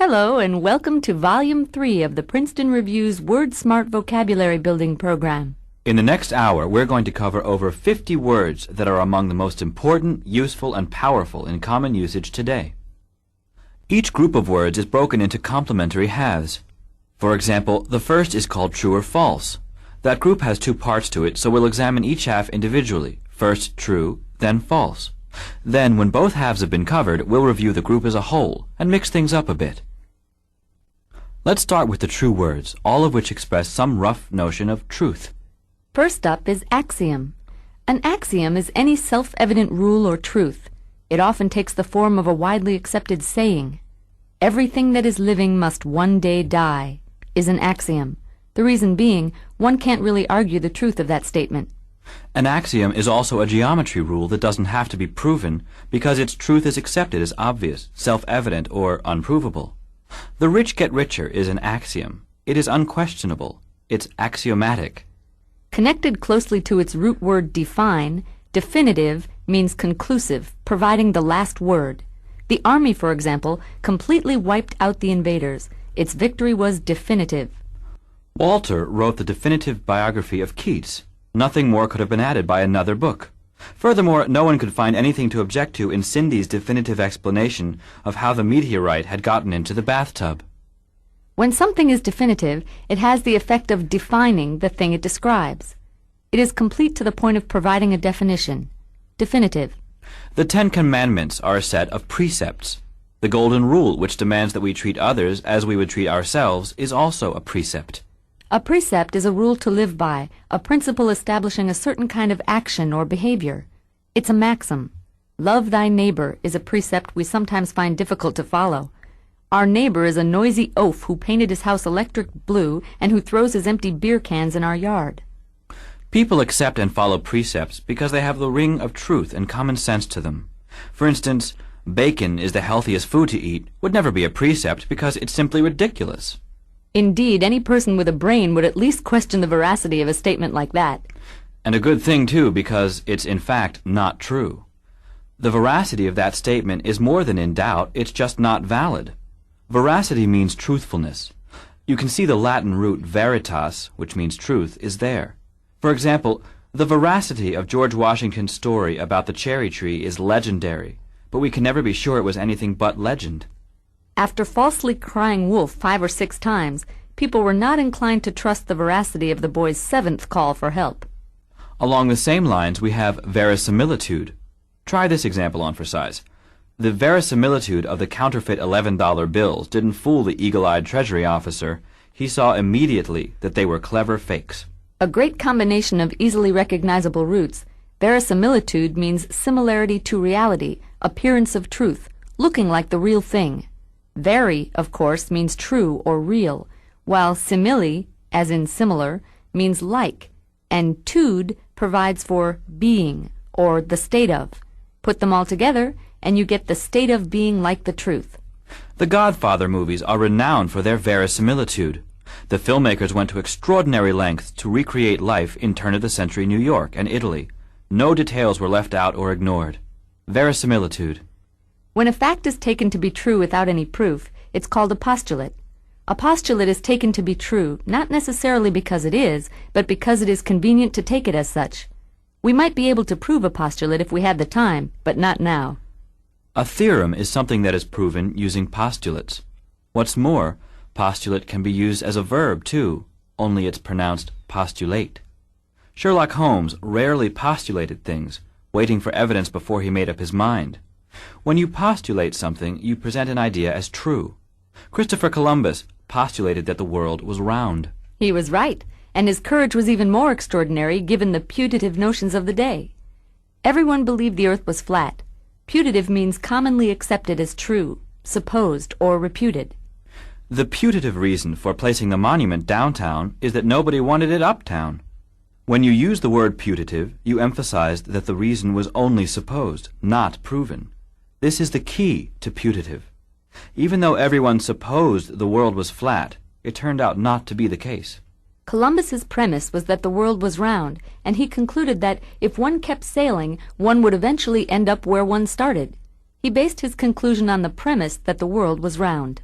Hello and welcome to Volume 3 of the Princeton Review's Word Smart Vocabulary Building Program. In the next hour, we're going to cover over 50 words that are among the most important, useful, and powerful in common usage today. Each group of words is broken into complementary halves. For example, the first is called true or false. That group has two parts to it, so we'll examine each half individually. First true, then false. Then, when both halves have been covered, we'll review the group as a whole and mix things up a bit. Let's start with the true words, all of which express some rough notion of truth. First up is axiom. An axiom is any self-evident rule or truth. It often takes the form of a widely accepted saying. Everything that is living must one day die is an axiom. The reason being, one can't really argue the truth of that statement. An axiom is also a geometry rule that doesn't have to be proven because its truth is accepted as obvious, self-evident, or unprovable. The rich get richer is an axiom. It is unquestionable. It's axiomatic. Connected closely to its root word define, definitive means conclusive, providing the last word. The army, for example, completely wiped out the invaders. Its victory was definitive. Walter wrote the definitive biography of Keats. Nothing more could have been added by another book. Furthermore, no one could find anything to object to in Cindy's definitive explanation of how the meteorite had gotten into the bathtub. When something is definitive, it has the effect of defining the thing it describes. It is complete to the point of providing a definition. Definitive. The Ten Commandments are a set of precepts. The Golden Rule, which demands that we treat others as we would treat ourselves, is also a precept. A precept is a rule to live by, a principle establishing a certain kind of action or behavior. It's a maxim. Love thy neighbor is a precept we sometimes find difficult to follow. Our neighbor is a noisy oaf who painted his house electric blue and who throws his empty beer cans in our yard. People accept and follow precepts because they have the ring of truth and common sense to them. For instance, bacon is the healthiest food to eat would never be a precept because it's simply ridiculous. Indeed, any person with a brain would at least question the veracity of a statement like that. And a good thing, too, because it's in fact not true. The veracity of that statement is more than in doubt, it's just not valid. Veracity means truthfulness. You can see the Latin root veritas, which means truth, is there. For example, the veracity of George Washington's story about the cherry tree is legendary, but we can never be sure it was anything but legend. After falsely crying wolf 5 or 6 times, people were not inclined to trust the veracity of the boy's 7th call for help. Along the same lines, we have verisimilitude. Try this example on for size. The verisimilitude of the counterfeit $11 bills didn't fool the eagle-eyed Treasury officer. He saw immediately that they were clever fakes. A great combination of easily recognizable roots. Verisimilitude means similarity to reality, appearance of truth, looking like the real thing. Veri, of course, means true or real, while simile, as in similar, means like, and tude provides for being, or the state of. Put them all together, and you get the state of being like the truth. The Godfather movies are renowned for their verisimilitude. The filmmakers went to extraordinary lengths to recreate life in turn-of-the-century New York and Italy. No details were left out or ignored. Verisimilitude. When a fact is taken to be true without any proof, it's called a postulate. A postulate is taken to be true, not necessarily because it is, but because it is convenient to take it as such. We might be able to prove a postulate if we had the time, but not now. A theorem is something that is proven using postulates. What's more, postulate can be used as a verb, too, only it's pronounced postulate. Sherlock Holmes rarely postulated things, waiting for evidence before he made up his mind. When you postulate something, you present an idea as true. Christopher Columbus postulated that the world was round. He was right, and his courage was even more extraordinary given the putative notions of the day. Everyone believed the earth was flat. Putative means commonly accepted as true, supposed, or reputed. The putative reason for placing the monument downtown is that nobody wanted it uptown. When you use the word putative, you emphasized that the reason was only supposed, not proven. This is the key to putative. Even though everyone supposed the world was flat, it turned out not to be the case. Columbus's premise was that the world was round, and he concluded that if one kept sailing, one would eventually end up where one started. He based his conclusion on the premise that the world was round.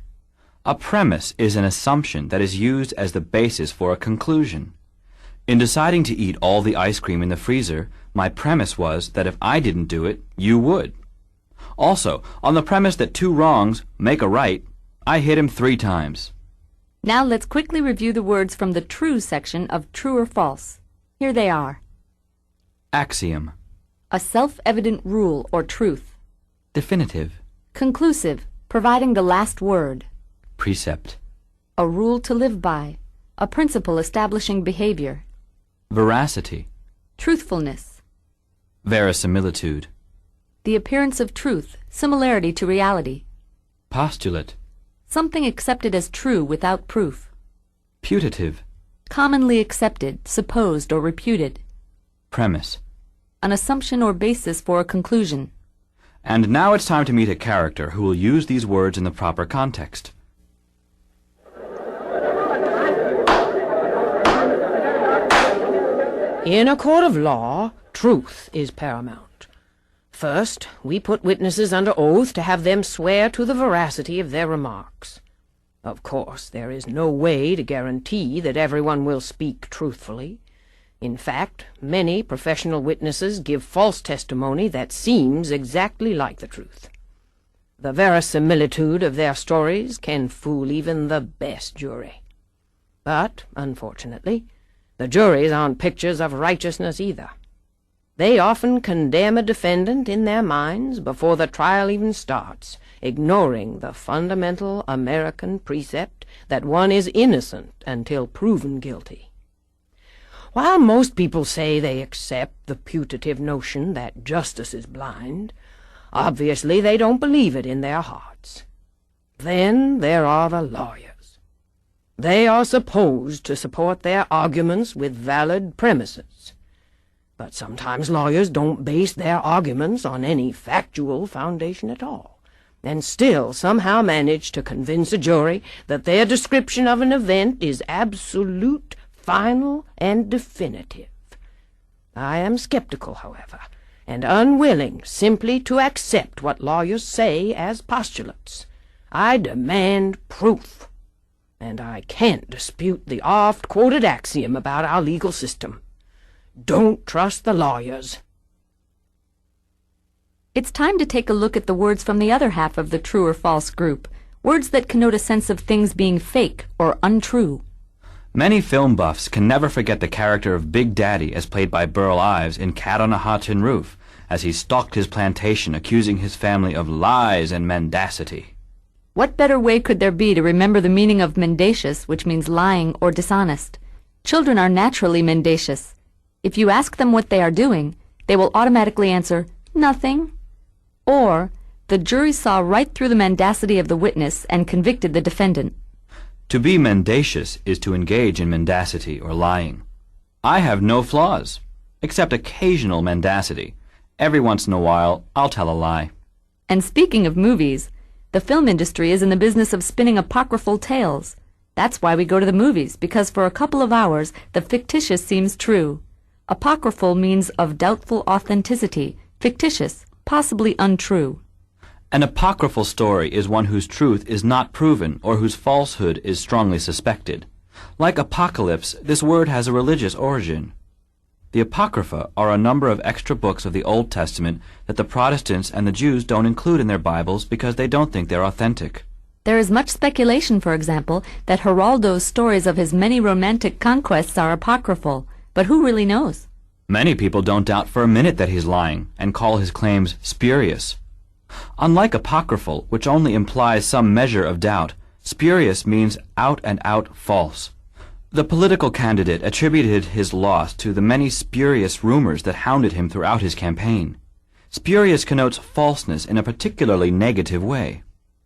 A premise is an assumption that is used as the basis for a conclusion. In deciding to eat all the ice cream in the freezer, my premise was that if I didn't do it, you would. Also, on the premise that 2 wrongs make a right, I hit him 3 times. Now let's quickly review the words from the true section of true or false. Here they are. Axiom. A self-evident rule or truth. Definitive. Conclusive, providing the last word. Precept. A rule to live by. A principle establishing behavior. Veracity. Truthfulness. Verisimilitude. The appearance of truth, similarity to reality. Postulate. Something accepted as true without proof. Putative. Commonly accepted, supposed, or reputed. Premise. An assumption or basis for a conclusion. And now it's time to meet a character who will use these words in the proper context. In a court of law, truth is paramount. First, we put witnesses under oath to have them swear to the veracity of their remarks. Of course, there is no way to guarantee that everyone will speak truthfully. In fact, many professional witnesses give false testimony that seems exactly like the truth. The verisimilitude of their stories can fool even the best jury. But, unfortunately, the juries aren't pictures of righteousness either. They often condemn a defendant in their minds before the trial even starts, ignoring the fundamental American precept that one is innocent until proven guilty. While most people say they accept the putative notion that justice is blind, obviously they don't believe it in their hearts. Then there are the lawyers. They are supposed to support their arguments with valid premises. But sometimes lawyers don't base their arguments on any factual foundation at all, and still somehow manage to convince a jury that their description of an event is absolute, final, and definitive. I am skeptical, however, and unwilling simply to accept what lawyers say as postulates. I demand proof, and I can't dispute the oft-quoted axiom about our legal system. Don't trust the lawyers. It's time to take a look at the words from the other half of the true or false group, words that connote a sense of things being fake or untrue. Many film buffs can never forget the character of Big Daddy as played by Burl Ives in Cat on a Hot Tin Roof, as he stalked his plantation accusing his family of lies and mendacity. What better way could there be to remember the meaning of mendacious, which means lying or dishonest? Children are naturally mendacious. If you ask them what they are doing, they will automatically answer, nothing. Or, the jury saw right through the mendacity of the witness and convicted the defendant. To be mendacious is to engage in mendacity or lying. I have no flaws, except occasional mendacity. Every once in a while, I'll tell a lie. And speaking of movies, the film industry is in the business of spinning apocryphal tales. That's why we go to the movies, because for a couple of hours, the fictitious seems true. Apocryphal means of doubtful authenticity, fictitious, possibly untrue. An apocryphal story is one whose truth is not proven or whose falsehood is strongly suspected. Like apocalypse, this word has a religious origin. The Apocrypha are a number of extra books of the Old Testament that the Protestants and the Jews don't include in their Bibles because they don't think they're authentic. There is much speculation, for example, that Geraldo's stories of his many romantic conquests are apocryphal, but who really knows? Many people don't doubt for a minute that he's lying and call his claims spurious. Unlike apocryphal, which only implies some measure of doubt, spurious means out and out false. The political candidate attributed his loss to the many spurious rumors that hounded him throughout his campaign. Spurious connotes falseness in a particularly negative way.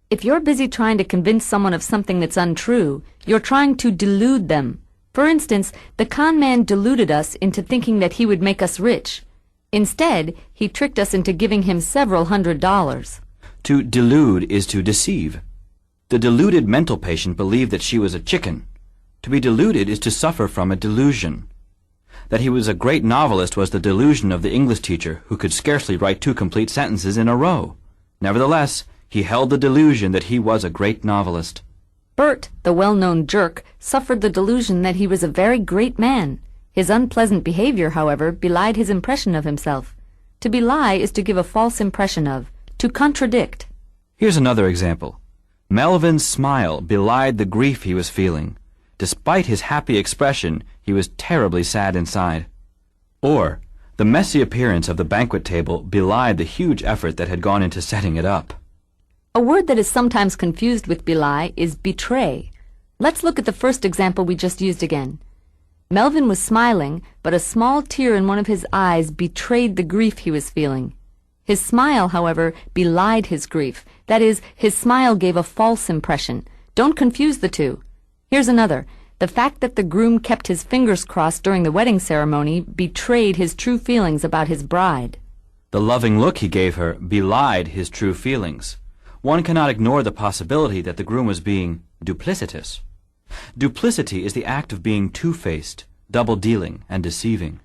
If you're busy trying to convince someone of something that's untrue, you're trying to delude them. For instance, the con man deluded us into thinking that he would make us rich. Instead, he tricked us into giving him several $100s. To delude is to deceive. The deluded mental patient believed that she was a chicken. To be deluded is to suffer from a delusion. That he was a great novelist was the delusion of the English teacher who could scarcely write 2 complete sentences in a row. Nevertheless, he held the delusion that he was a great novelist. Bert, the well-known jerk, suffered the delusion that he was a very great man. His unpleasant behavior, however, belied his impression of himself. To belie is to give a false impression of, to contradict. Here's another example. Melvin's smile belied the grief he was feeling. Despite his happy expression, he was terribly sad inside. Or, the messy appearance of the banquet table belied the huge effort that had gone into setting it up. A word that is sometimes confused with belie is betray. Let's look at the first example we just used again. Melvin was smiling, but a small tear in one of his eyes betrayed the grief he was feeling. His smile, however, belied his grief. That is, his smile gave a false impression. Don't confuse the two. Here's another. The fact that the groom kept his fingers crossed during the wedding ceremony betrayed his true feelings about his bride. The loving look he gave her belied his true feelings. One cannot ignore the possibility that the groom was being duplicitous. Duplicity is the act of being two-faced, double-dealing, and deceiving.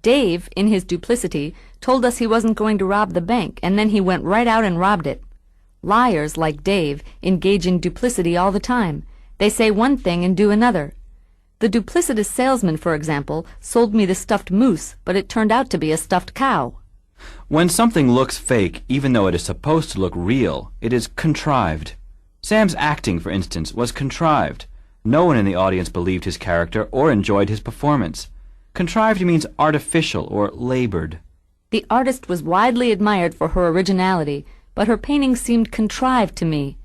Dave, in his duplicity, told us he wasn't going to rob the bank, and then he went right out and robbed it. Liars, like Dave, engage in duplicity all the time. They say one thing and do another. The duplicitous salesman, for example, sold me the stuffed moose, but it turned out to be a stuffed cow. When something looks fake, even though it is supposed to look real, it is contrived. Sam's acting, for instance, was contrived. No one in the audience believed his character or enjoyed his performance. Contrived means artificial or labored. The artist was widely admired for her originality, but her painting seemed contrived to me.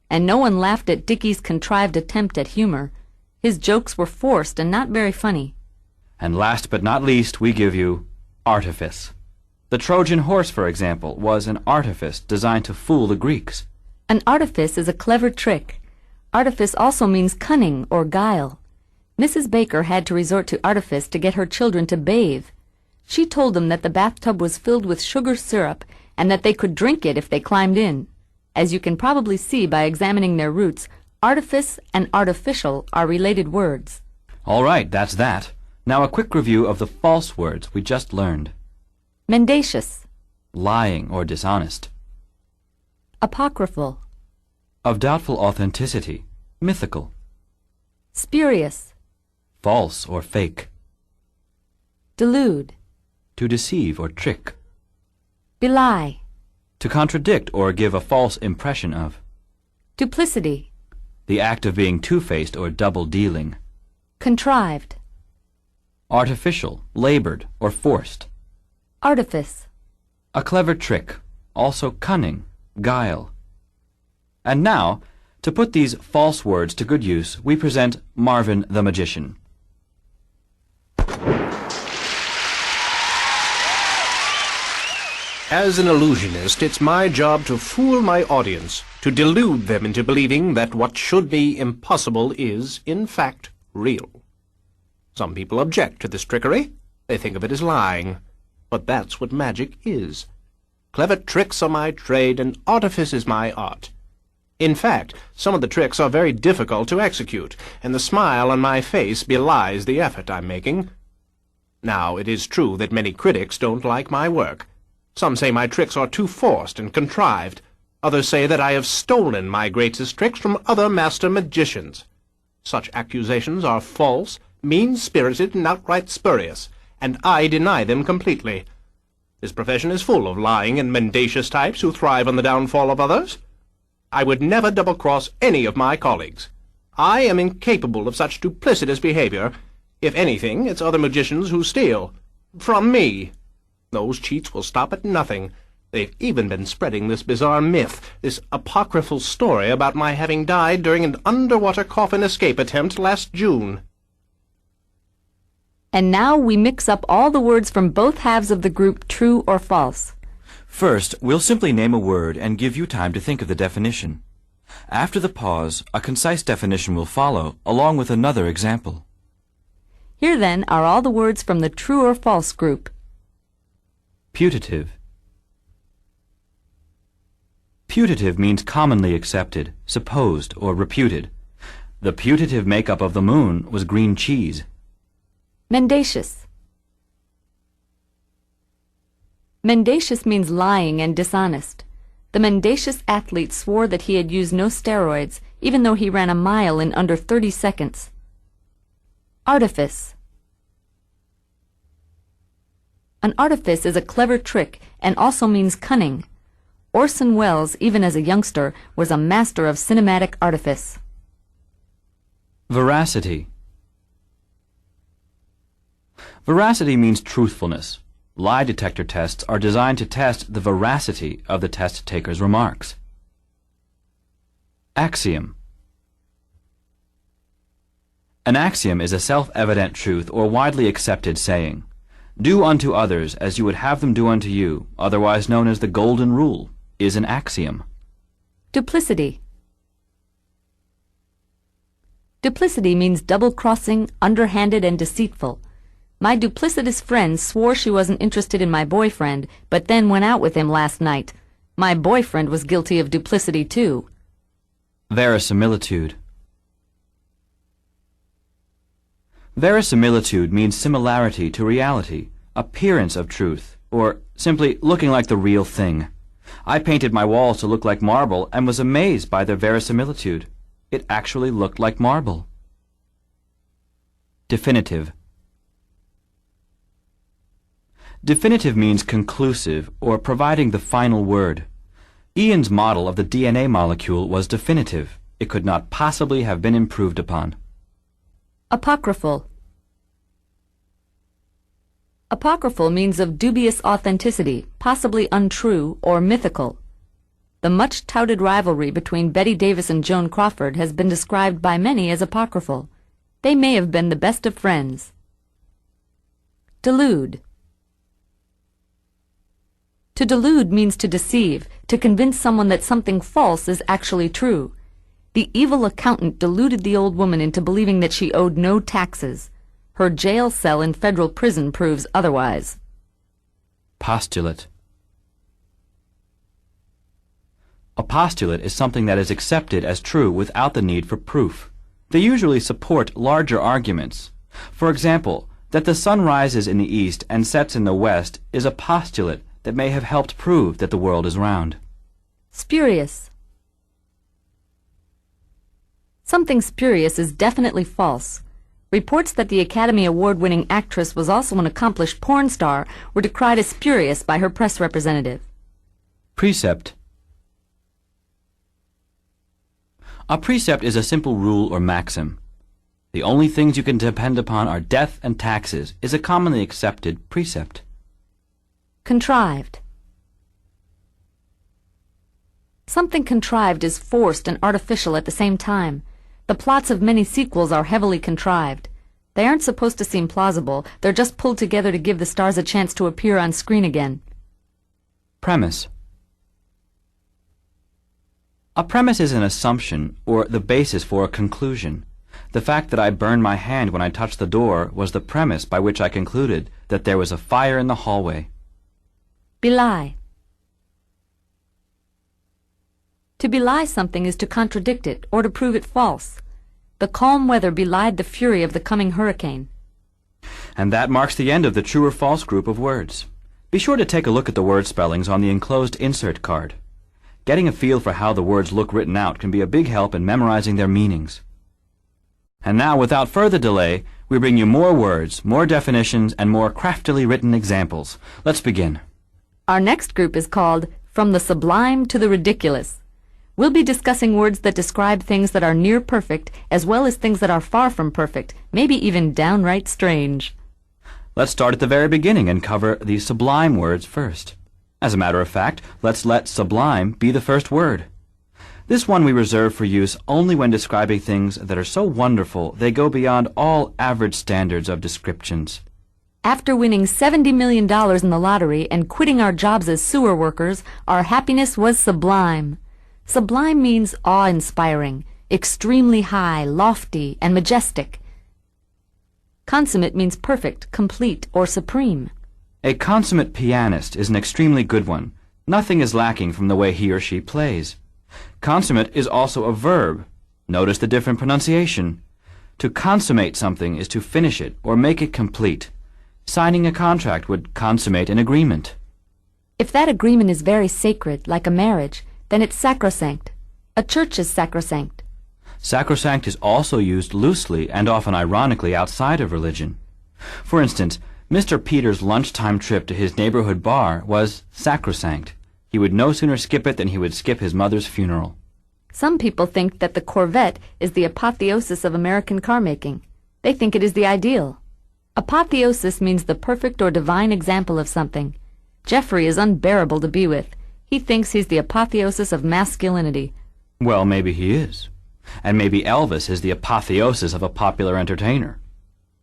And no one laughed at Dickey's contrived attempt at humor. His jokes were forced and not very funny. And last but not least, we give you artifice. The Trojan horse, for example, was an artifice designed to fool the Greeks. An artifice is a clever trick. Artifice also means cunning or guile. Mrs. Baker had to resort to artifice to get her children to bathe. She told them that the bathtub was filled with sugar syrup and that they could drink it if they climbed in. As you can probably see by examining their roots, artifice and artificial are related words. All right, that's that. Now a quick review of the false words we just learned. Mendacious, Lying or dishonest. apocryphal, Of doubtful authenticity. Mythical. spurious, False or fake. delude, To deceive or trick. belie, To contradict or give a false impression of. duplicity, The act of being two-faced or double-dealing. contrived, Artificial, labored, or forced. artifice. A clever trick, also cunning, guile. And now, to put these false words to good use, we present Marvin the Magician. As an illusionist, it's my job to fool my audience, to delude them into believing that what should be impossible is, in fact, real. Some people object to this trickery. They think of it as lying. But that's what magic is. Clever tricks are my trade, and artifice is my art. In fact, some of the tricks are very difficult to execute, and the smile on my face belies the effort I'm making. Now, it is true that many critics don't like my work. Some say my tricks are too forced and contrived. Others say that I have stolen my greatest tricks from other master magicians. Such accusations are false, mean-spirited, and outright spurious, and I deny them completely. This profession is full of lying and mendacious types who thrive on the downfall of others. I would never double-cross any of my colleagues. I am incapable of such duplicitous behavior. If anything, it's other magicians who steal. From me. Those cheats will stop at nothing. They've even been spreading this bizarre myth, this apocryphal story about my having died during an underwater coffin escape attempt last June. And now we mix up all the words from both halves of the group true or false. First, we'll simply name a word and give you time to think of the definition. After the pause, a concise definition will follow, along with another example. Here then are all the words from the true or false group. Putative. Putative means commonly accepted, supposed, or reputed. The putative makeup of the moon was green cheese. Mendacious. Mendacious means lying and dishonest. The mendacious athlete swore that he had used no steroids, even though he ran a mile in under 30 seconds. Artifice. An artifice is a clever trick and also means cunning. Orson Welles, even as a youngster, was a master of cinematic artifice. Veracity. Veracity means truthfulness. Lie detector tests are designed to test the veracity of the test taker's remarks. Axiom. An axiom is a self-evident truth or widely accepted saying. Do unto others as you would have them do unto you, otherwise known as the Golden Rule, is an axiom. Duplicity. Duplicity means double-crossing, underhanded, and deceitful. My duplicitous friend swore she wasn't interested in my boyfriend, but then went out with him last night. My boyfriend was guilty of duplicity too. Verisimilitude. Verisimilitude means similarity to reality, appearance of truth, or simply looking like the real thing. I painted my walls to look like marble and was amazed by their verisimilitude. It actually looked like marble. Definitive. Definitive means conclusive or providing the final word. Ian's model of the DNA molecule was definitive. It could not possibly have been improved upon. Apocryphal. Apocryphal means of dubious authenticity, possibly untrue or mythical. The much-touted rivalry between Betty Davis and Joan Crawford has been described by many as apocryphal. They may have been the best of friends. Delude. To delude means to deceive, to convince someone that something false is actually true. The evil accountant deluded the old woman into believing that she owed no taxes. Her jail cell in federal prison proves otherwise. Postulate. A postulate is something that is accepted as true without the need for proof. They usually support larger arguments. For example, that the sun rises in the east and sets in the west is a postulate that may have helped prove that the world is round. Spurious. Something spurious is definitely false. Reports that the Academy Award-winning actress was also an accomplished porn star were decried as spurious by her press representative. Precept. A precept is a simple rule or maxim. The only things you can depend upon are death and taxes is a commonly accepted precept. Contrived. Something contrived is forced and artificial at the same time. The plots of many sequels are heavily contrived. They aren't supposed to seem plausible. They're just pulled together to give the stars a chance to appear on screen again. Premise. A premise is an assumption or the basis for a conclusion. The fact that I burned my hand when I touched the door was the premise by which I concluded that there was a fire in the hallway. Belie. To belie something is to contradict it or to prove it false. The calm weather belied the fury of the coming hurricane. And that marks the end of the true or false group of words. Be sure to take a look at the word spellings on the enclosed insert card. Getting a feel for how the words look written out can be a big help in memorizing their meanings. And now, without further delay, we bring you more words, more definitions, and more craftily written examples. Let's begin. Our next group is called From the Sublime to the Ridiculous. We'll be discussing words that describe things that are near perfect as well as things that are far from perfect, maybe even downright strange. Let's start at the very beginning and cover the sublime words first. As a matter of fact, let's let sublime be the first word. This one we reserve for use only when describing things that are so wonderful they go beyond all average standards of descriptions. After winning $70 million in the lottery and quitting our jobs as sewer workers, our happiness was sublime. Sublime means awe-inspiring, extremely high, lofty, and majestic. Consummate means perfect, complete, or supreme. A consummate pianist is an extremely good one. Nothing is lacking from the way he or she plays. Consummate is also a verb. Notice the different pronunciation. To consummate something is to finish it or make it complete. Signing a contract would consummate an agreement. If that agreement is very sacred, like a marriage, then it's sacrosanct. A church is sacrosanct. Sacrosanct is also used loosely and often ironically outside of religion. For instance, Mr. Peter's lunchtime trip to his neighborhood bar was sacrosanct. He would no sooner skip it than he would skip his mother's funeral. Some people think that the Corvette is the apotheosis of American car making. They think it is the ideal. Apotheosis means the perfect or divine example of something. Jeffrey is unbearable to be with. He thinks he's the apotheosis of masculinity. Well, maybe he is. And maybe Elvis is the apotheosis of a popular entertainer.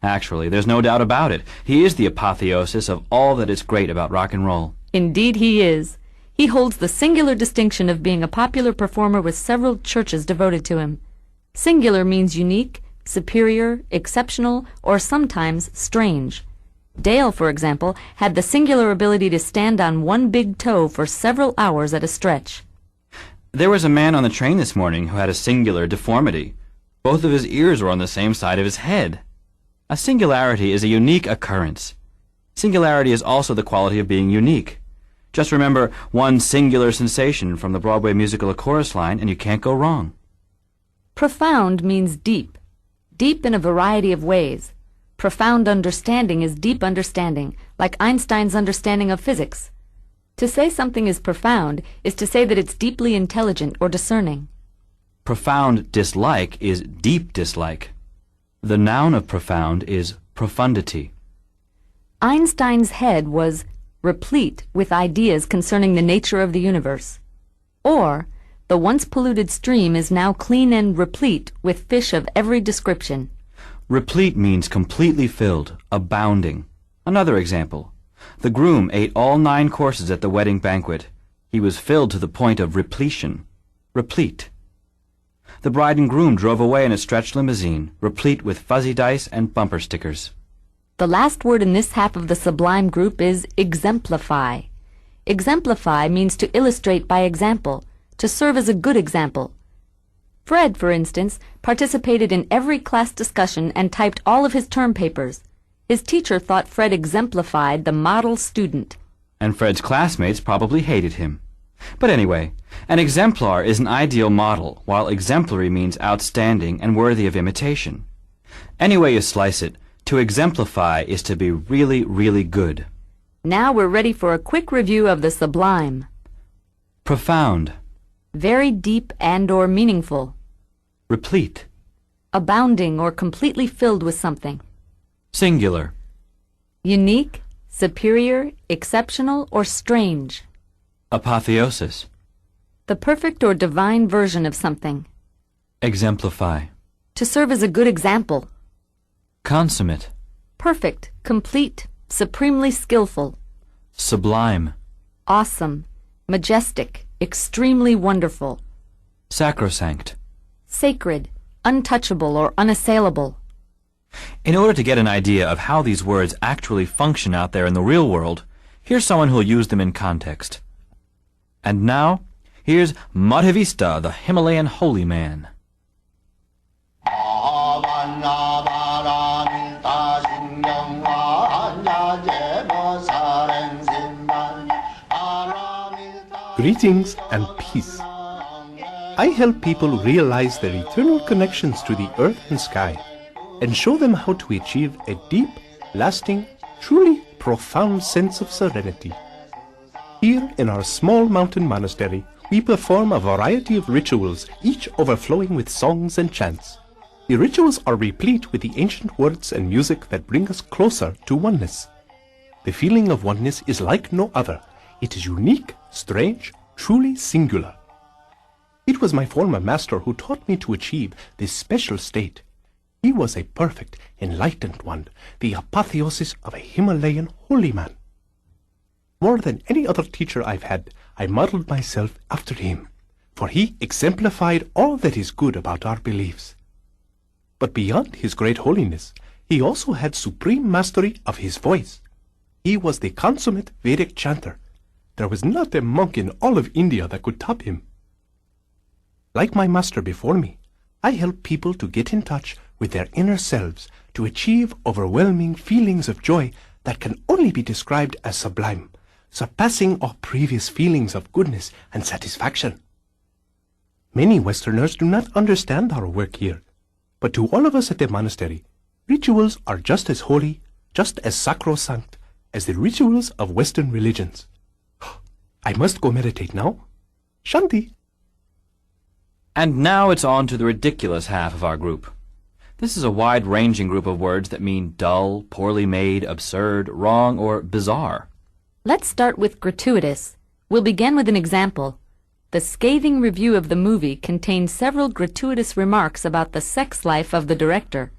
Actually, there's no doubt about it. He is the apotheosis of all that is great about rock and roll. Indeed he is. He holds the singular distinction of being a popular performer with several churches devoted to him. Singular means unique, superior, exceptional, or sometimes strange. Dale, for example, had the singular ability to stand on one big toe for several hours at a stretch. There was a man on the train this morning who had a singular deformity. Both of his ears were on the same side of his head. A singularity is a unique occurrence. Singularity is also the quality of being unique. Just remember one singular sensation from the Broadway musical A Chorus Line, and you can't go wrong. Profound means deep. Deep in a variety of ways. Profound understanding is deep understanding, like Einstein's understanding of physics. To say something is profound is to say that it's deeply intelligent or discerning. Profound dislike is deep dislike. The noun of profound is profundity. Einstein's head was replete with ideas concerning the nature of the universe. Or, the once polluted stream is now clean and replete with fish of every description. Replete means completely filled, abounding. Another example. The groom ate all 9 courses at the wedding banquet. He was filled to the point of repletion. Replete. The bride and groom drove away in a stretch limousine, replete with fuzzy dice and bumper stickers. The last word in this half of the sublime group is exemplify. Exemplify means to illustrate by example, to serve as a good example. Fred, for instance, participated in every class discussion and typed all of his term papers. His teacher thought Fred exemplified the model student. And Fred's classmates probably hated him. But anyway, an exemplar is an ideal model, while exemplary means outstanding and worthy of imitation. Any way you slice it, to exemplify is to be really, really good. Now we're ready for a quick review of the sublime. Profound. Very deep and or meaningful. Replete. Abounding or completely filled with something. Singular. Unique, superior, exceptional, or strange. Apotheosis. The perfect or divine version of something. Exemplify. To serve as a good example. Consummate. Perfect, complete, supremely skillful. Sublime. Awesome, majestic, extremely wonderful. Sacrosanct. Sacred, untouchable or unassailable. In order to get an idea of how these words actually function out there in the real world, here's someone who'll use them in context. And now, here's Madhavista, the Himalayan holy man. Greetings and peace. I help people realize their eternal connections to the earth and sky, and show them how to achieve a deep, lasting, truly profound sense of serenity. Here in our small mountain monastery, we perform a variety of rituals, each overflowing with songs and chants. The rituals are replete with the ancient words and music that bring us closer to oneness. The feeling of oneness is like no other. It is unique, strange, truly singular. It was my former master who taught me to achieve this special state. He was a perfect, enlightened one, the apotheosis of a Himalayan holy man. More than any other teacher I've had, I modeled myself after him, for he exemplified all that is good about our beliefs. But beyond his great holiness, he also had supreme mastery of his voice. He was the consummate Vedic chanter. There was not a monk in all of India that could top him. Like my master before me, I help people to get in touch with their inner selves to achieve overwhelming feelings of joy that can only be described as sublime, surpassing all previous feelings of goodness and satisfaction. Many Westerners do not understand our work here, but to all of us at the monastery, rituals are just as holy, just as sacrosanct as the rituals of Western religions. I must go meditate now. Shanti. And now it's on to the ridiculous half of our group. This is a wide-ranging group of words that mean dull, poorly made, absurd, wrong, or bizarre. Let's start with gratuitous. We'll begin with an example. The scathing review of the movie contained several gratuitous remarks about the sex life of the director.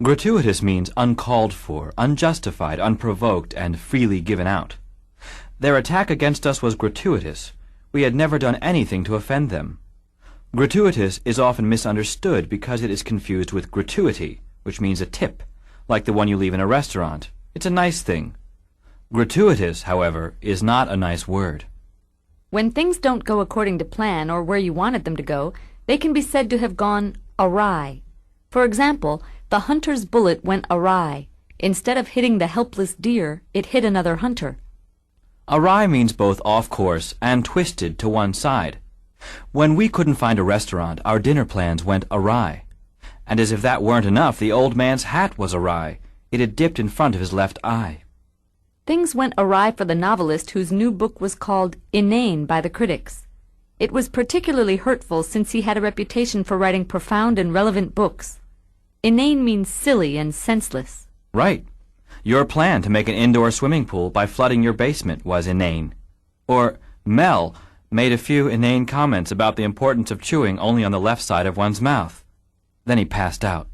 Gratuitous means uncalled for, unjustified, unprovoked, and freely given out. Their attack against us was gratuitous. We had never done anything to offend them. Gratuitous is often misunderstood because it is confused with gratuity, which means a tip, like the one you leave in a restaurant. It's a nice thing. Gratuitous, however, is not a nice word. When things don't go according to plan or where you wanted them to go, they can be said to have gone awry. For example, the hunter's bullet went awry. Instead of hitting the helpless deer, it hit another hunter. Awry means both off course and twisted to one side. When we couldn't find a restaurant, our dinner plans went awry. And as if that weren't enough, the old man's hat was awry. It had dipped in front of his left eye. Things went awry for the novelist whose new book was called Inane by the critics. It was particularly hurtful since he had a reputation for writing profound and relevant books. Inane means silly and senseless. Right. Your plan to make an indoor swimming pool by flooding your basement was inane. Or Mel made a few inane comments about the importance of chewing only on the left side of one's mouth. Then he passed out.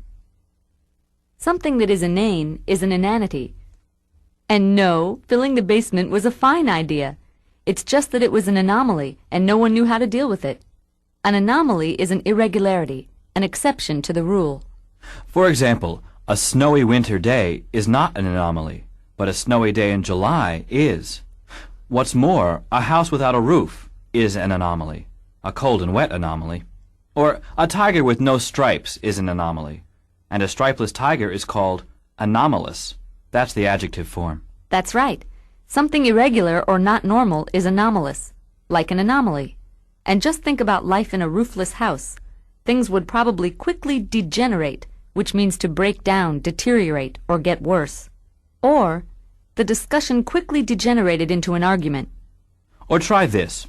Something that is inane is an inanity. And no, filling the basement was a fine idea. It's just that it was an anomaly, and no one knew how to deal with it. An anomaly is an irregularity, an exception to the rule. For example, a snowy winter day is not an anomaly, but a snowy day in July is. What's more, a house without a roof is an anomaly, a cold and wet anomaly. Or a tiger with no stripes is an anomaly, and a stripeless tiger is called anomalous. That's the adjective form. That's right. Something irregular or not normal is anomalous, like an anomaly. And just think about life in a roofless house. Things would probably quickly degenerate, which means to break down, deteriorate, or get worse. Or, the discussion quickly degenerated into an argument. Or try this.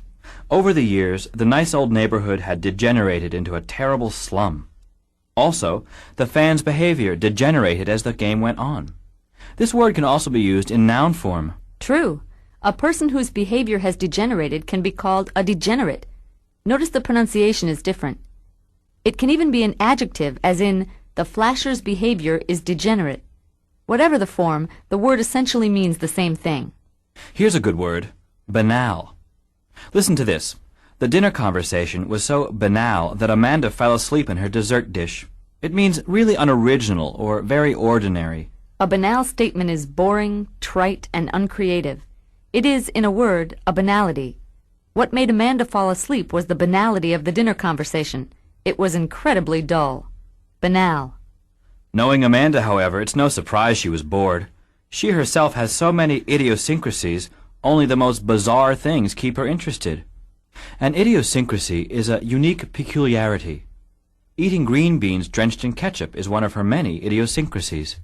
Over the years, the nice old neighborhood had degenerated into a terrible slum. Also, the fans' behavior degenerated as the game went on. This word can also be used in noun form. True. A person whose behavior has degenerated can be called a degenerate. Notice the pronunciation is different. It can even be an adjective, as in, the flasher's behavior is degenerate. Whatever the form, the word essentially means the same thing. Here's a good word, banal. Listen to this. The dinner conversation was so banal that Amanda fell asleep in her dessert dish. It means really unoriginal or very ordinary. A banal statement is boring, trite, and uncreative. It is, in a word, a banality. What made Amanda fall asleep was the banality of the dinner conversation. It was incredibly dull. Banal. Knowing Amanda, however, it's no surprise she was bored. She herself has so many idiosyncrasies, only the most bizarre things keep her interested. An idiosyncrasy is a unique peculiarity. Eating green beans drenched in ketchup is one of her many idiosyncrasies.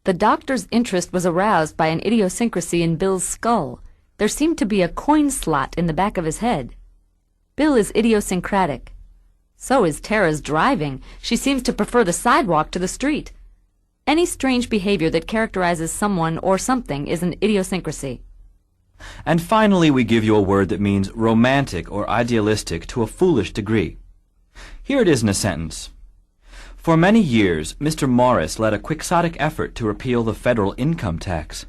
The doctor's interest was aroused by an idiosyncrasy in Bill's skull. There seemed to be a coin slot in the back of his head. Bill is idiosyncratic. So is Tara's driving. She seems to prefer the sidewalk to the street. Any strange behavior that characterizes someone or something is an idiosyncrasy. And finally, we give you a word that means romantic or idealistic to a foolish degree. Here it is in a sentence. For many years, Mr. Morris led a quixotic effort to repeal the federal income tax.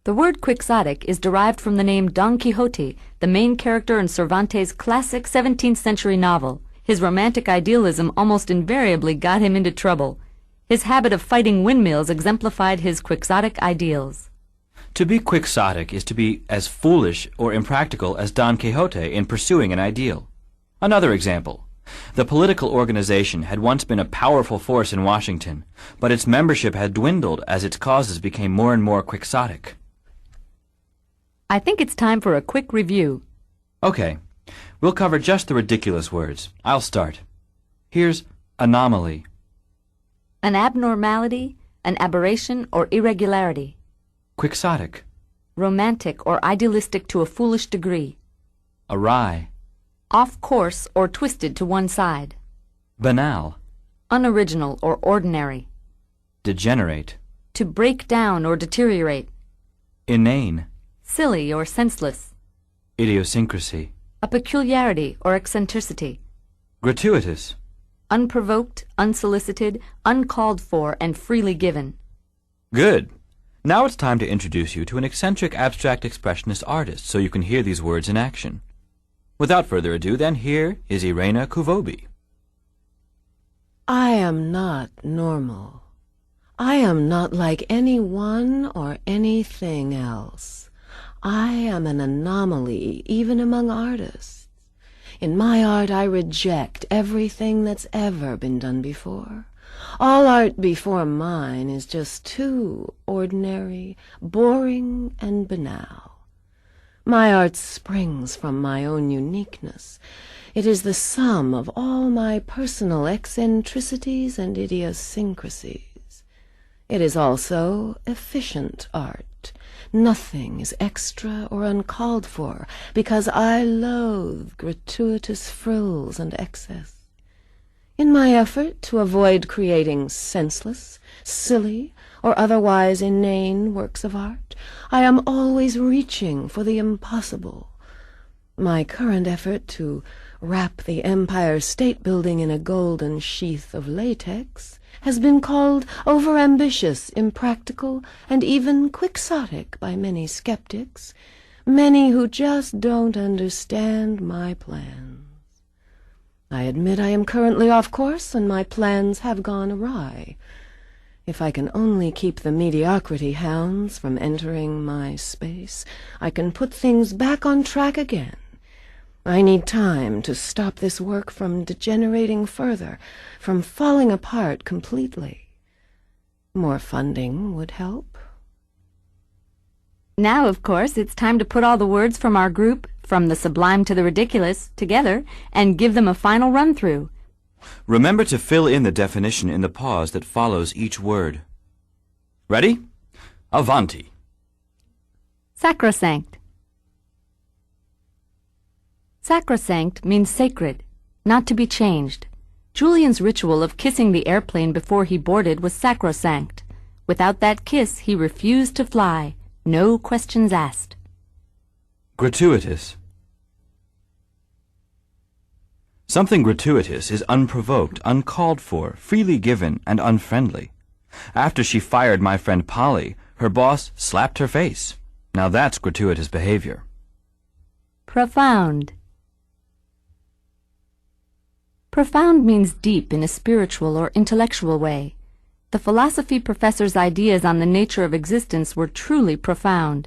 The word quixotic is derived from the name Don Quixote, the main character in Cervantes' classic 17th century novel. His romantic idealism almost invariably got him into trouble. His habit of fighting windmills exemplified his quixotic ideals. To be quixotic is to be as foolish or impractical as Don Quixote in pursuing an ideal. Another example. The political organization had once been a powerful force in Washington, but its membership had dwindled as its causes became more and more quixotic. I think it's time for a quick review. Okay. We'll cover just the ridiculous words. I'll start. Here's anomaly. An abnormality, an aberration or irregularity. Quixotic. Romantic or idealistic to a foolish degree. Awry. Off course or twisted to one side. Banal. Unoriginal or ordinary. Degenerate. To break down or deteriorate. Inane. Silly or senseless. Idiosyncrasy. A peculiarity or eccentricity. Gratuitous. Unprovoked, unsolicited, uncalled for, and freely given. Good. Now it's time to introduce you to an eccentric abstract expressionist artist so you can hear these words in action. Without further ado, then, here is Irena Kuvobi. I am not normal. I am not like anyone or anything else. I am an anomaly even among artists. In my art I reject everything that's ever been done before. All art before mine is just too ordinary, boring, and banal. My art springs from my own uniqueness. It is the sum of all my personal eccentricities and idiosyncrasies. It is also efficient art. Nothing is extra or uncalled for, because I loathe gratuitous frills and excess. In my effort to avoid creating senseless, silly, or otherwise inane works of art, I am always reaching for the impossible. My current effort to wrap the Empire State Building in a golden sheath of latex has been called overambitious, impractical, and even quixotic by many skeptics, many who just don't understand my plans. I admit I am currently off course, and my plans have gone awry. If I can only keep the mediocrity hounds from entering my space, I can put things back on track again. I need time to stop this work from degenerating further, from falling apart completely. More funding would help. Now, of course, it's time to put all the words from our group, from the sublime to the ridiculous, together and give them a final run-through. Remember to fill in the definition in the pause that follows each word. Ready? Avanti. Sacrosanct. Sacrosanct means sacred, not to be changed. Julian's ritual of kissing the airplane before he boarded was sacrosanct. Without that kiss, he refused to fly. No questions asked. Gratuitous. Something gratuitous is unprovoked, uncalled for, freely given, and unfriendly. After she fired my friend Polly, her boss slapped her face. Now that's gratuitous behavior. Profound. Profound means deep in a spiritual or intellectual way. The philosophy professor's ideas on the nature of existence were truly profound.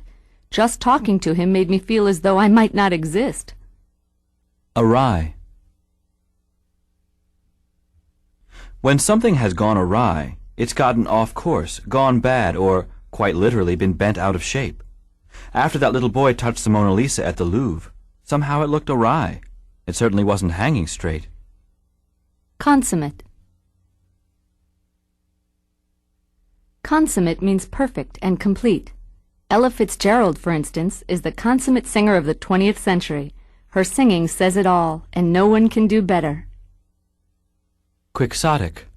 Just talking to him made me feel as though I might not exist. Awry. When something has gone awry, it's gotten off course, gone bad, or, quite literally, been bent out of shape. After that little boy touched the Mona Lisa at the Louvre, somehow it looked awry. It certainly wasn't hanging straight. Consummate. Consummate means perfect and complete. Ella Fitzgerald, for instance, is the consummate singer of the 20th century. Her singing says it all, and no one can do better. Quixotic.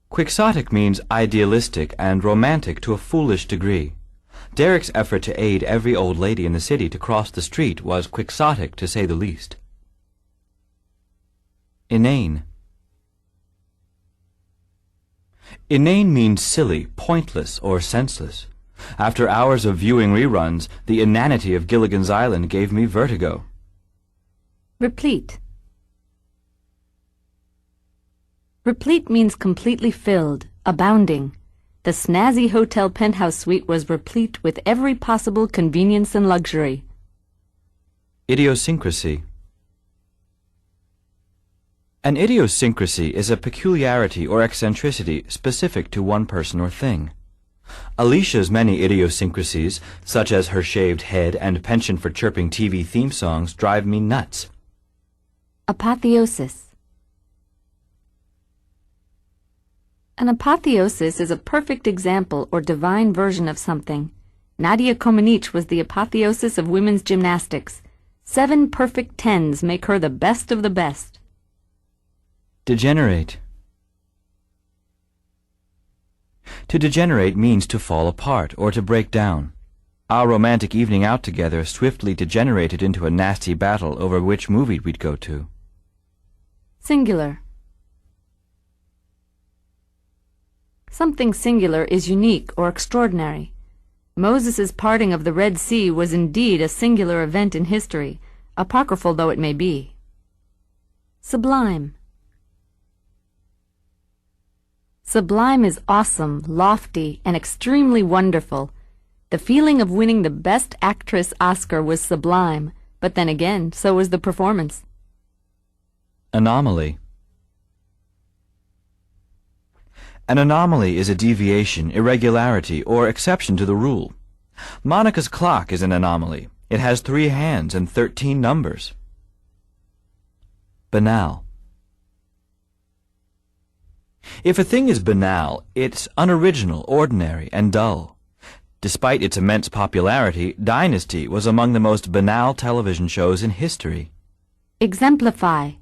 Quixotic means idealistic and romantic to a foolish degree. Derek's effort to aid every old lady in the city to cross the street was quixotic, to say the least. Inane. Inane means silly, pointless, or senseless. After hours of viewing reruns, the inanity of Gilligan's Island gave me vertigo. Replete. Replete means completely filled, abounding. The snazzy hotel penthouse suite was replete with every possible convenience and luxury. Idiosyncrasy. An idiosyncrasy is a peculiarity or eccentricity specific to one person or thing. Alicia's many idiosyncrasies, such as her shaved head and penchant for chirping TV theme songs, drive me nuts. Apotheosis. An apotheosis is a perfect example or divine version of something. Nadia Comaneci was the apotheosis of women's gymnastics. 7 perfect 10s make her the best of the best. Degenerate. To degenerate means to fall apart or to break down. Our romantic evening out together swiftly degenerated into a nasty battle over which movie we'd go to. Singular. Something singular is unique or extraordinary. Moses' parting of the Red Sea was indeed a singular event in history, apocryphal though it may be. Sublime. Sublime is awesome, lofty, and extremely wonderful. The feeling of winning the Best Actress Oscar was sublime, but then again, so was the performance. Anomaly. An anomaly is a deviation, irregularity, or exception to the rule. Monica's clock is an anomaly. It has 3 hands and 13 numbers. Banal. If a thing is banal, it's unoriginal, ordinary, and dull. Despite its immense popularity, Dynasty was among the most banal television shows in history. Exemplify.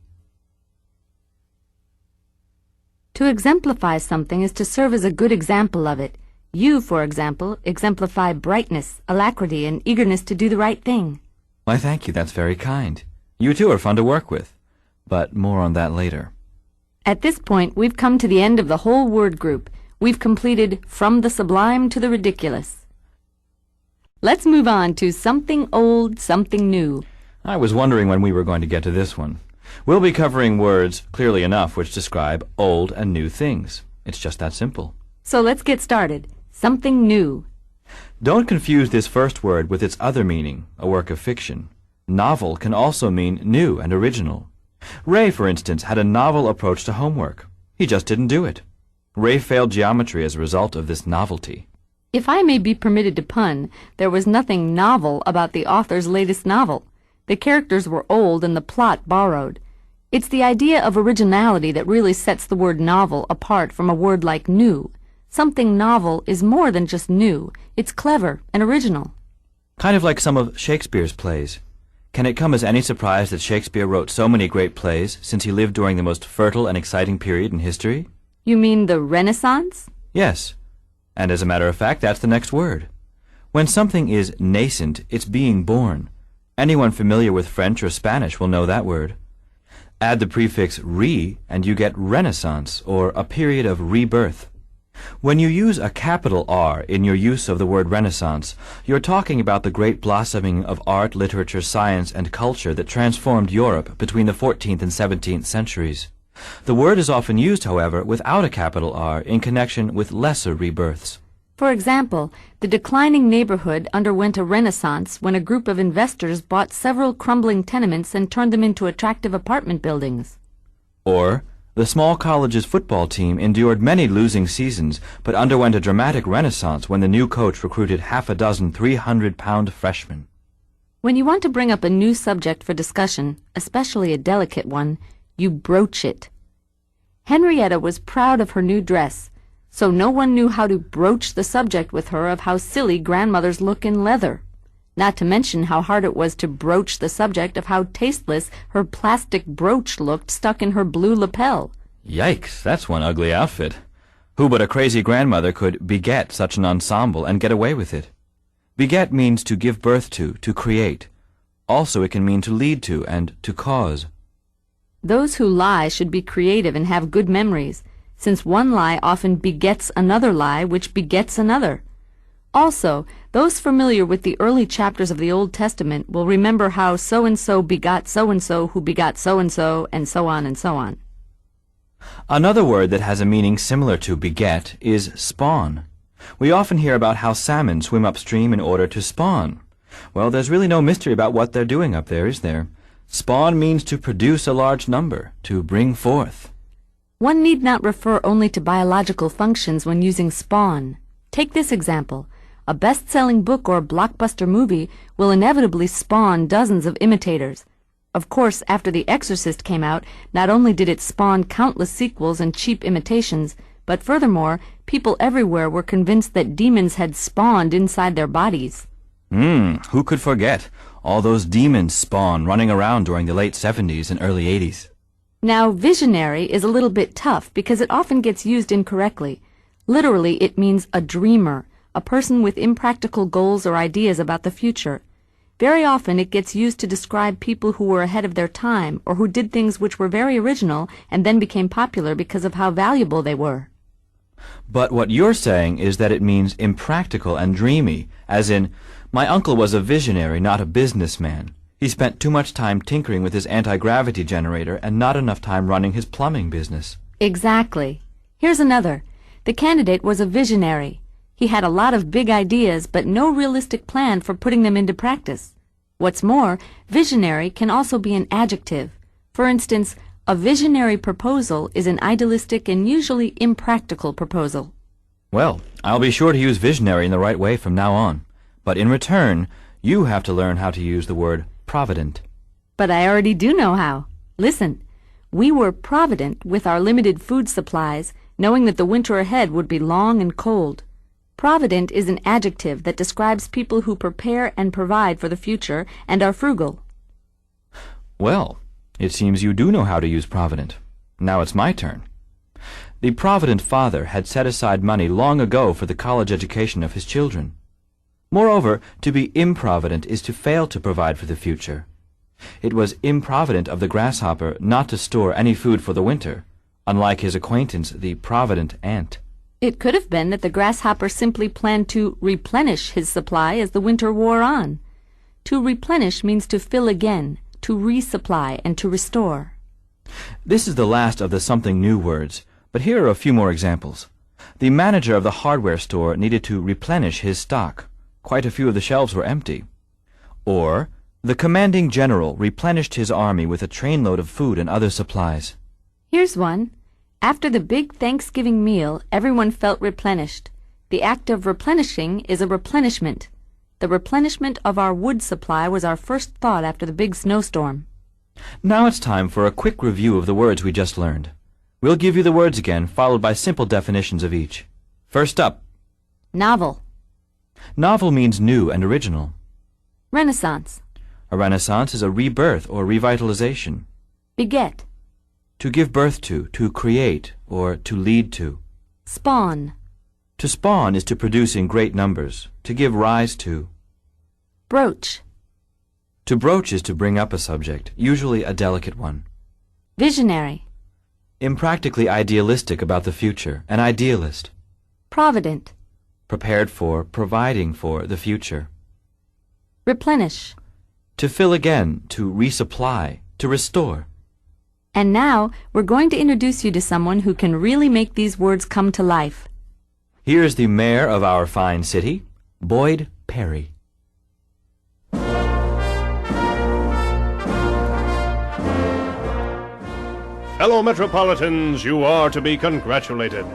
To exemplify something is to serve as a good example of it. You, for example, exemplify brightness, alacrity, and eagerness to do the right thing. Why, thank you, that's very kind. You too are fun to work with. But more on that later. At this point, we've come to the end of the whole word group. We've completed from the sublime to the ridiculous. Let's move on to something old, something new. I was wondering when we were going to get to this one. We'll be covering words, clearly enough, which describe old and new things. It's just that simple. So let's get started. Something new. Don't confuse this first word with its other meaning, a work of fiction. Novel can also mean new and original. Ray, for instance, had a novel approach to homework. He just didn't do it. Ray failed geometry as a result of this novelty. If I may be permitted to pun, there was nothing novel about the author's latest novel. The characters were old and the plot borrowed. It's the idea of originality that really sets the word novel apart from a word like new. Something novel is more than just new. It's clever and original. Kind of like some of Shakespeare's plays. Can it come as any surprise that Shakespeare wrote so many great plays since he lived during the most fertile and exciting period in history? You mean the Renaissance? Yes. And as a matter of fact, that's the next word. When something is nascent, it's being born. Anyone familiar with French or Spanish will know that word. Add the prefix re, and you get Renaissance, or a period of rebirth. When you use a capital R in your use of the word Renaissance, you're talking about the great blossoming of art, literature, science, and culture that transformed Europe between the 14th and 17th centuries. The word is often used, however, without a capital R in connection with lesser rebirths. For example, the declining neighborhood underwent a renaissance when a group of investors bought several crumbling tenements and turned them into attractive apartment buildings. Or, the small college's football team endured many losing seasons, but underwent a dramatic renaissance when the new coach recruited 6 300-pound freshmen. When you want to bring up a new subject for discussion, especially a delicate one, you broach it. Henrietta was proud of her new dress, so no one knew how to broach the subject with her of how silly grandmothers look in leather. Not to mention how hard it was to broach the subject of how tasteless her plastic brooch looked stuck in her blue lapel. Yikes, that's one ugly outfit. Who but a crazy grandmother could beget such an ensemble and get away with it? Beget means to give birth to create. Also it can mean to lead to and to cause. Those who lie should be creative and have good memories, since one lie often begets another lie which begets another. Also, those familiar with the early chapters of the Old Testament will remember how so-and-so begot so-and-so who begot so-and-so, and so on and so on. Another word that has a meaning similar to beget is spawn. We often hear about how salmon swim upstream in order to spawn. Well, there's really no mystery about what they're doing up there, is there? Spawn means to produce a large number, to bring forth. One need not refer only to biological functions when using spawn. Take this example. A best-selling book or blockbuster movie will inevitably spawn dozens of imitators. Of course, after The Exorcist came out, not only did it spawn countless sequels and cheap imitations, but furthermore, people everywhere were convinced that demons had spawned inside their bodies. Who could forget? All those demons spawn running around during the late 70s and early 80s. Now, visionary is a little bit tough because it often gets used incorrectly. Literally, it means a dreamer, a person with impractical goals or ideas about the future. Very often it gets used to describe people who were ahead of their time or who did things which were very original and then became popular because of how valuable they were. But what you're saying is that it means impractical and dreamy, as in, my uncle was a visionary, not a businessman. He spent too much time tinkering with his anti-gravity generator and not enough time running his plumbing business. Exactly. Here's another. The candidate was a visionary. He had a lot of big ideas, but no realistic plan for putting them into practice. What's more, visionary can also be an adjective. For instance, a visionary proposal is an idealistic and usually impractical proposal. Well, I'll be sure to use visionary in the right way from now on. But in return, you have to learn how to use the word provident. But I already do know how. Listen, we were provident with our limited food supplies, knowing that the winter ahead would be long and cold. Provident is an adjective that describes people who prepare and provide for the future and are frugal. Well, it seems you do know how to use provident. Now it's my turn. The provident father had set aside money long ago for the college education of his children. Moreover, to be improvident is to fail to provide for the future. It was improvident of the grasshopper not to store any food for the winter, unlike his acquaintance, the provident ant. It could have been that the grasshopper simply planned to replenish his supply as the winter wore on. To replenish means to fill again, to resupply, and to restore. This is the last of the something new words, but here are a few more examples. The manager of the hardware store needed to replenish his stock. Quite a few of the shelves were empty. Or, the commanding general replenished his army with a trainload of food and other supplies. Here's one. After the big Thanksgiving meal, everyone felt replenished. The act of replenishing is a replenishment. The replenishment of our wood supply was our first thought after the big snowstorm. Now it's time for a quick review of the words we just learned. We'll give you the words again, followed by simple definitions of each. First up, Novel. novel means new and original. Renaissance. A renaissance is a rebirth or revitalization. Beget. To give birth to create, or to lead to. Spawn. To spawn is to produce in great numbers, to give rise to. Broach. To broach is to bring up a subject, usually a delicate one. Visionary. Impractically idealistic about the future, an idealist. Provident. Prepared for, providing for the future. Replenish. To fill again, to resupply, to restore. And now, we're going to introduce you to someone who can really make these words come to life. Here's the mayor of our fine city, Boyd Perry. Fellow Metropolitans, you are to be congratulated.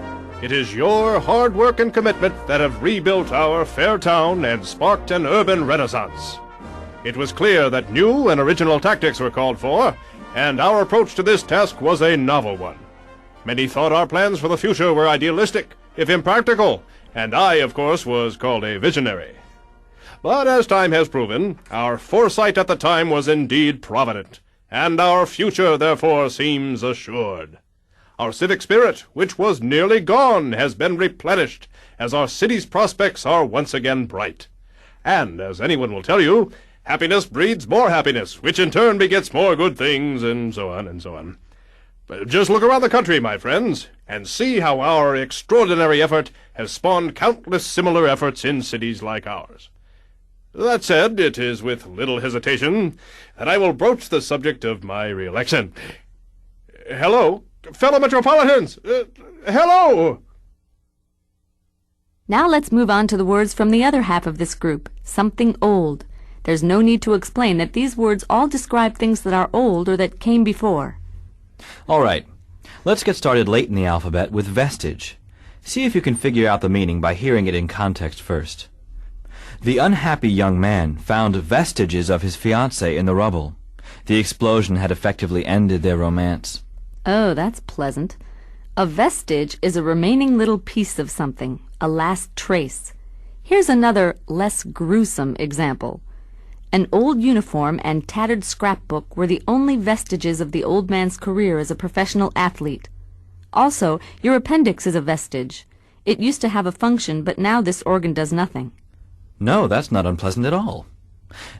It is your hard work and commitment that have rebuilt our fair town and sparked an urban renaissance. It was clear that new and original tactics were called for, and our approach to this task was a novel one. Many thought our plans for the future were idealistic, if impractical, and I, of course, was called a visionary. But as time has proven, our foresight at the time was indeed provident, and our future, therefore, seems assured. Our civic spirit, which was nearly gone, has been replenished, as our city's prospects are once again bright. And, as anyone will tell you, happiness breeds more happiness, which in turn begets more good things, and so on and so on. But just look around the country, my friends, and see how our extraordinary effort has spawned countless similar efforts in cities like ours. That said, it is with little hesitation that I will broach the subject of my re-election. Hello, fellow Metropolitans! Hello! Now let's move on to the words from the other half of this group, something old. There's no need to explain that these words all describe things that are old or that came before. All right, let's get started late in the alphabet with vestige. See if you can figure out the meaning by hearing it in context first. The unhappy young man found vestiges of his fiancée in the rubble. The explosion had effectively ended their romance. Oh, that's pleasant. A vestige is a remaining little piece of something, a last trace. Here's another, less gruesome example. An old uniform and tattered scrapbook were the only vestiges of the old man's career as a professional athlete. Also, your appendix is a vestige. It used to have a function, but now this organ does nothing. No, that's not unpleasant at all.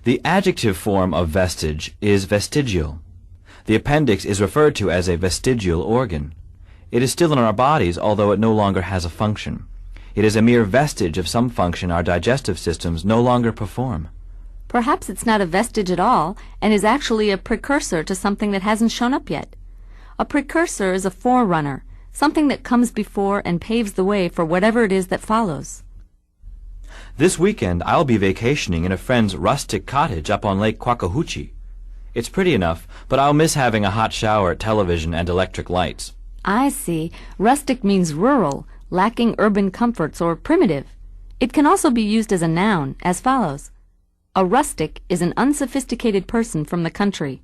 The adjective form of vestige is vestigial. The appendix is referred to as a vestigial organ. It is still in our bodies, although it no longer has a function. It is a mere vestige of some function our digestive systems no longer perform. Perhaps it's not a vestige at all, and is actually a precursor to something that hasn't shown up yet. A precursor is a forerunner, something that comes before and paves the way for whatever it is that follows. This weekend, I'll be vacationing in a friend's rustic cottage up on Lake Kwakahuchi. It's pretty enough, but I'll miss having a hot shower, television, and electric lights. I see. Rustic means rural, lacking urban comforts, or primitive. It can also be used as a noun, as follows. A rustic is an unsophisticated person from the country.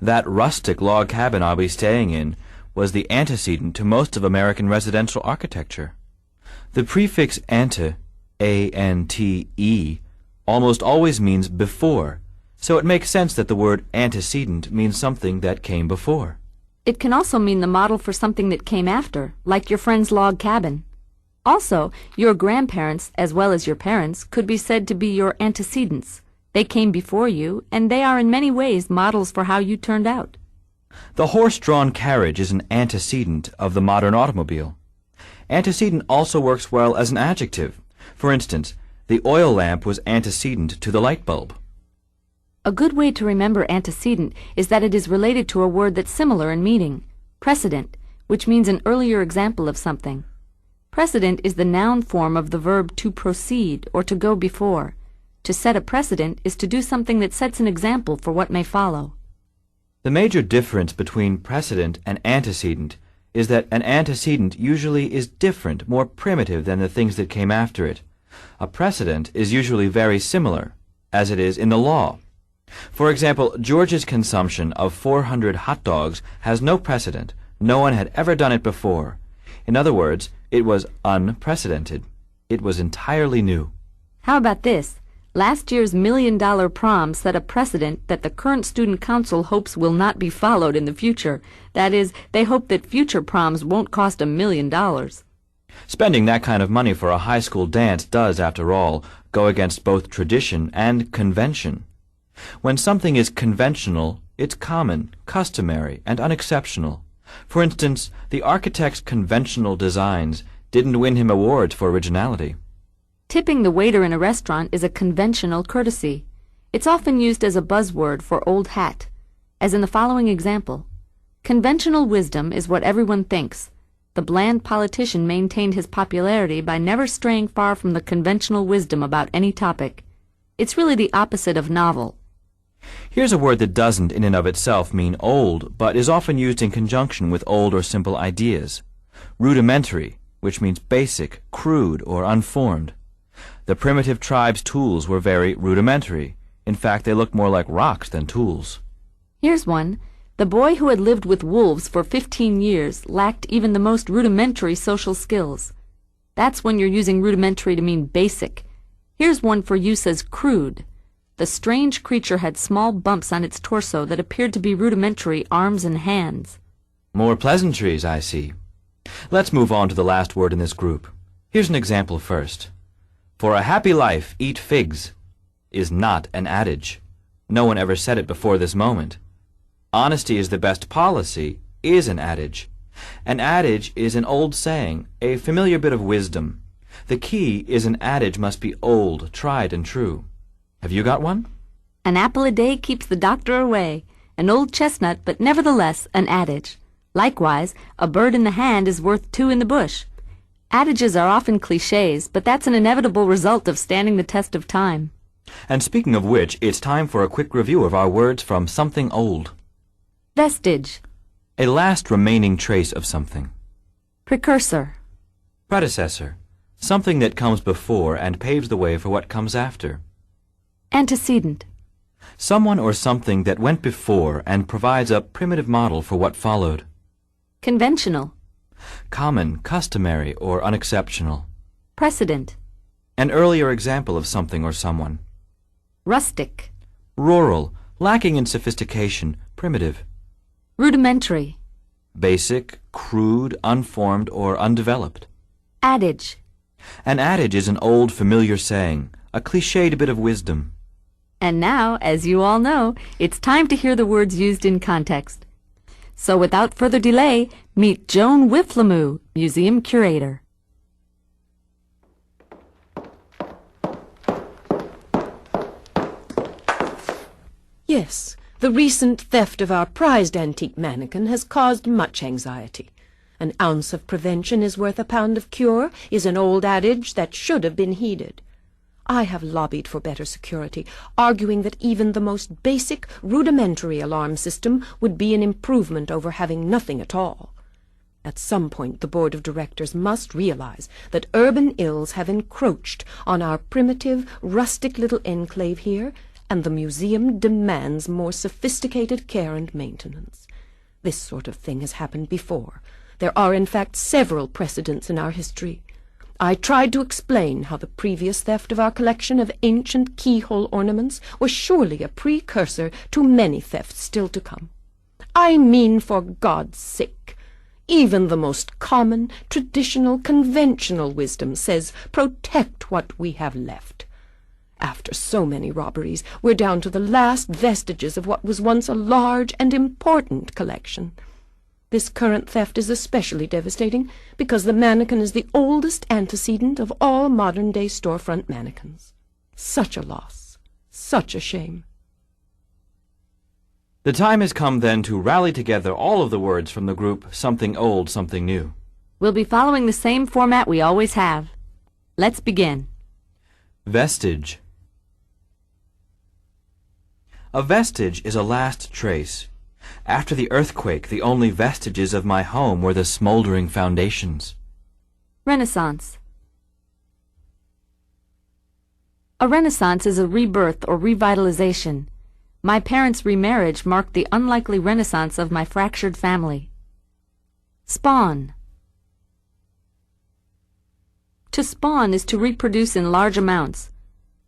That rustic log cabin I'll be staying in was the antecedent to most of American residential architecture. The prefix ante, A-N-T-E, almost always means before, so it makes sense that the word antecedent means something that came before. It can also mean the model for something that came after, like your friend's log cabin. Also, your grandparents, as well as your parents, could be said to be your antecedents. They came before you, and they are in many ways models for how you turned out. The horse-drawn carriage is an antecedent of the modern automobile. Antecedent also works well as an adjective. For instance, the oil lamp was antecedent to the light bulb. A good way to remember antecedent is that it is related to a word that's similar in meaning, precedent, which means an earlier example of something. Precedent is the noun form of the verb to proceed or to go before. To set a precedent is to do something that sets an example for what may follow. The major difference between precedent and antecedent is that an antecedent usually is different, more primitive than the things that came after it. A precedent is usually very similar, as it is in the law. For example, George's consumption of 400 hot dogs has no precedent. No one had ever done it before. In other words, it was unprecedented. It was entirely new. How about this? Last year's $1 million prom set a precedent that the current student council hopes will not be followed in the future. That is, they hope that future proms won't cost $1 million. Spending that kind of money for a high school dance does, after all, go against both tradition and convention. When something is conventional, it's common, customary, and unexceptional. For instance, the architect's conventional designs didn't win him awards for originality. Tipping the waiter in a restaurant is a conventional courtesy. It's often used as a buzzword for old hat, as in the following example. Conventional wisdom is what everyone thinks. The bland politician maintained his popularity by never straying far from the conventional wisdom about any topic. It's really the opposite of novel. Here's a word that doesn't in and of itself mean old, but is often used in conjunction with old or simple ideas. Rudimentary, which means basic, crude, or unformed. The primitive tribe's tools were very rudimentary. In fact, they looked more like rocks than tools. Here's one. The boy who had lived with wolves for 15 years lacked even the most rudimentary social skills. That's when you're using rudimentary to mean basic. Here's one for use as crude. The strange creature had small bumps on its torso that appeared to be rudimentary arms and hands. More pleasantries, I see. Let's move on to the last word in this group. Here's an example first. For a happy life, eat figs is not an adage. No one ever said it before this moment. Honesty is the best policy is an adage. An adage is an old saying, a familiar bit of wisdom. The key is an adage must be old, tried, and true. Have you got one? An apple a day keeps the doctor away. An old chestnut, but nevertheless an adage. Likewise, a bird in the hand is worth two in the bush. Adages are often cliches, but that's an inevitable result of standing the test of time. And speaking of which, it's time for a quick review of our words from something old. Vestige. A last remaining trace of something. Precursor. Predecessor. Something that comes before and paves the way for what comes after. Antecedent. Someone or something that went before and provides a primitive model for what followed. Conventional. Common, customary, or unexceptional. Precedent. An earlier example of something or someone. Rustic. Rural, lacking in sophistication, primitive. Rudimentary. Basic, crude, unformed, or undeveloped. Adage. An adage is an old familiar saying, a cliched bit of wisdom. And now, as you all know, it's time to hear the words used in context. So without further delay, meet Joan Whifflemoo, Museum Curator. Yes, the recent theft of our prized antique mannequin has caused much anxiety. An ounce of prevention is worth a pound of cure is an old adage that should have been heeded. I have lobbied for better security, arguing that even the most basic, rudimentary alarm system would be an improvement over having nothing at all. At some point, the board of directors must realize that urban ills have encroached on our primitive, rustic little enclave here, and the museum demands more sophisticated care and maintenance. This sort of thing has happened before. There are, in fact, several precedents in our history. I tried to explain how the previous theft of our collection of ancient keyhole ornaments was surely a precursor to many thefts still to come. I mean, for God's sake, even the most common, traditional, conventional wisdom says, protect what we have left. After so many robberies, we're down to the last vestiges of what was once a large and important collection. This current theft is especially devastating because the mannequin is the oldest antecedent of all modern-day storefront mannequins. Such a loss. Such a shame. The time has come then to rally together all of the words from the group Something Old, Something New. We'll be following the same format we always have. Let's begin. Vestige. A vestige is a last trace. After the earthquake, the only vestiges of my home were the smoldering foundations. Renaissance. A renaissance is a rebirth or revitalization. My parents' remarriage marked the unlikely renaissance of my fractured family. Spawn. To spawn is to reproduce in large amounts.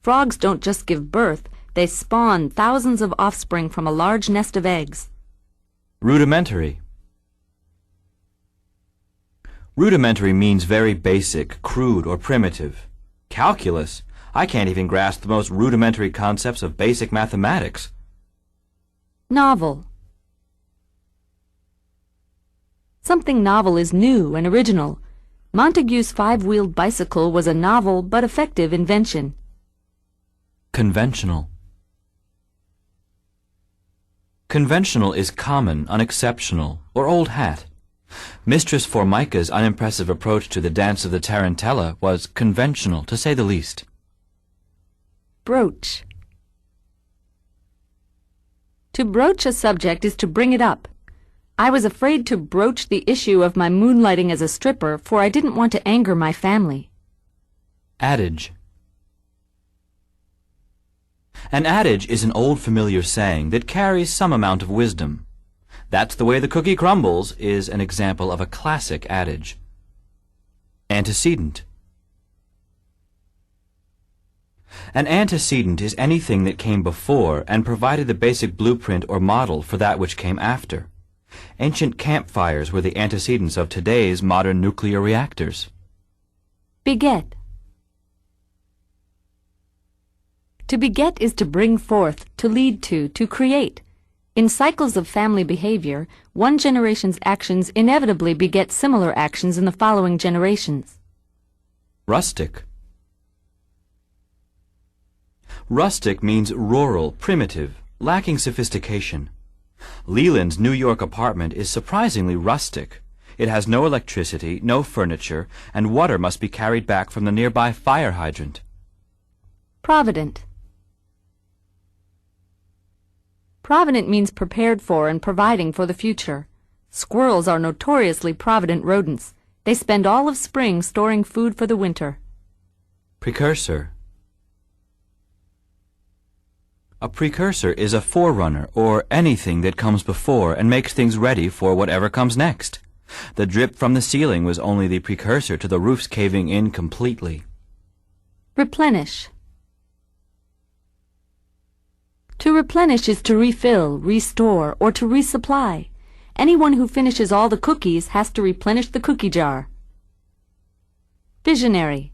Frogs don't just give birth, they spawn thousands of offspring from a large nest of eggs. Rudimentary. Rudimentary means very basic, crude, or primitive. Calculus? I can't even grasp the most rudimentary concepts of basic mathematics. Novel. Something novel is new and original. Montague's five-wheeled bicycle was a novel but effective invention. Conventional. Conventional is common, unexceptional, or old hat. Mistress Formica's unimpressive approach to the dance of the tarantella was conventional, to say the least. Broach. To broach a subject is to bring it up. I was afraid to broach the issue of my moonlighting as a stripper, for I didn't want to anger my family. Adage. An adage is an old familiar saying that carries some amount of wisdom. That's the way the cookie crumbles is an example of a classic adage. Antecedent. An antecedent is anything that came before and provided the basic blueprint or model for that which came after. Ancient campfires were the antecedents of today's modern nuclear reactors. Beget. To beget is to bring forth, to lead to create. In cycles of family behavior, one generation's actions inevitably beget similar actions in the following generations. Rustic. Rustic means rural, primitive, lacking sophistication. Leland's New York apartment is surprisingly rustic. It has no electricity, no furniture, and water must be carried back from the nearby fire hydrant. Provident. Provident means prepared for and providing for the future. Squirrels are notoriously provident rodents. They spend all of spring storing food for the winter. Precursor. A precursor is a forerunner, or anything that comes before and makes things ready for whatever comes next. The drip from the ceiling was only the precursor to the roof's caving in completely. Replenish. To replenish is to refill, restore, or to resupply. Anyone who finishes all the cookies has to replenish the cookie jar. Visionary.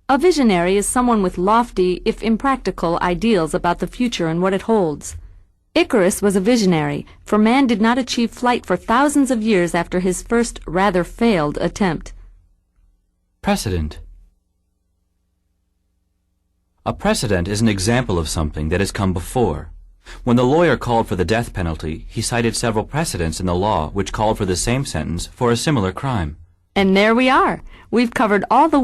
A visionary is someone with lofty, if impractical, ideals about the future and what it holds. Icarus was a visionary, for man did not achieve flight for thousands of years after his first, rather failed, attempt. Precedent. A precedent is an example of something that has come before. When the lawyer called for the death penalty, he cited several precedents in the law which called for the same sentence for a similar crime. And there we are. We've covered all the